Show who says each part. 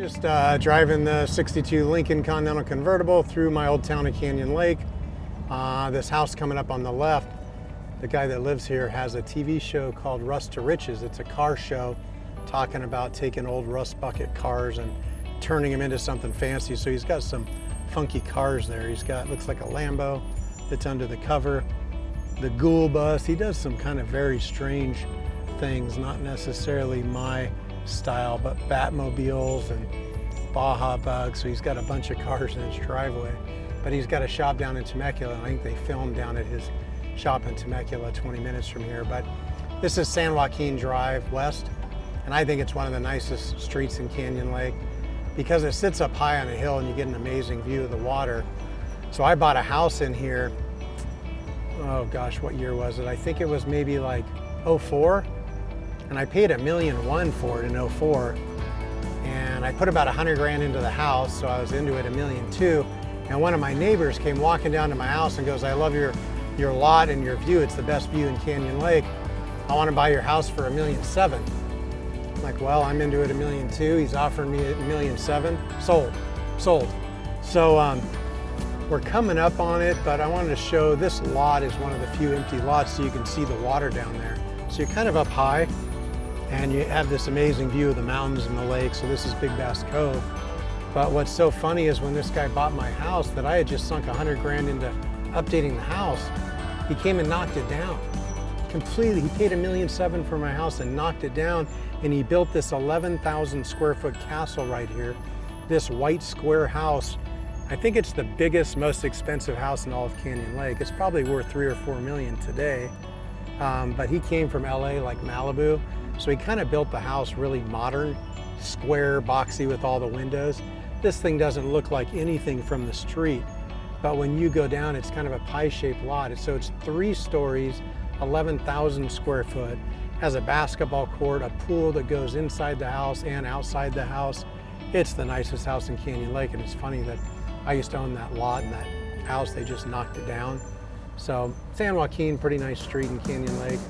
Speaker 1: Just driving the 62 Lincoln Continental convertible through my old town of Canyon Lake. This house coming up on the left, the guy that lives here has a TV show called Rust to Riches. It's a car show talking about taking old rust bucket cars and turning them into something fancy. So he's got some funky cars there. He's got, looks like a Lambo that's under the cover, the Ghoul Bus. He does some kind of very strange things, not necessarily my style, but Batmobiles and Baja Bugs. So he's got a bunch of cars in his driveway, but he's got a shop down in Temecula, and I think they filmed down at his shop in Temecula 20 minutes from here. But this is San Joaquin Drive West, and I think it's one of the nicest streets in Canyon Lake because it sits up high on a hill and you get an amazing view of the water. So I bought a house in here, oh gosh, what year was it? I think it was maybe like 04, and I paid $1.1 million for it in 04. And I put about 100 grand into the house, so I was into it $1.2 million. And one of my neighbors came walking down to my house and goes, "I love your lot and your view. It's the best view in Canyon Lake. I want to buy your house for $1.7 million." I'm like, well, I'm into it $1.2 million. He's offering me $1.7 million. Sold. So we're coming up on it, but I wanted to show this lot is one of the few empty lots so you can see the water down there. So you're kind of up high and you have this amazing view of the mountains and the lake. So this is Big Bass Cove. But what's so funny is when this guy bought my house that I had just sunk 100 grand into updating the house, he came and knocked it down completely. He paid $1.7 million for my house and knocked it down, and he built this 11,000 square foot castle right here, this white square house. I think it's the biggest, most expensive house in all of Canyon Lake. It's probably worth $3 or $4 million today, but he came from LA, like Malibu, so he kind of built the house really modern, square, boxy with all the windows. This thing doesn't look like anything from the street, but when you go down, it's kind of a pie-shaped lot. So it's 3 stories, 11,000 square foot, has a basketball court, a pool that goes inside the house and outside the house. It's the nicest house in Canyon Lake, and it's funny that I used to own that lot and that house, they just knocked it down. So San Joaquin, pretty nice street in Canyon Lake.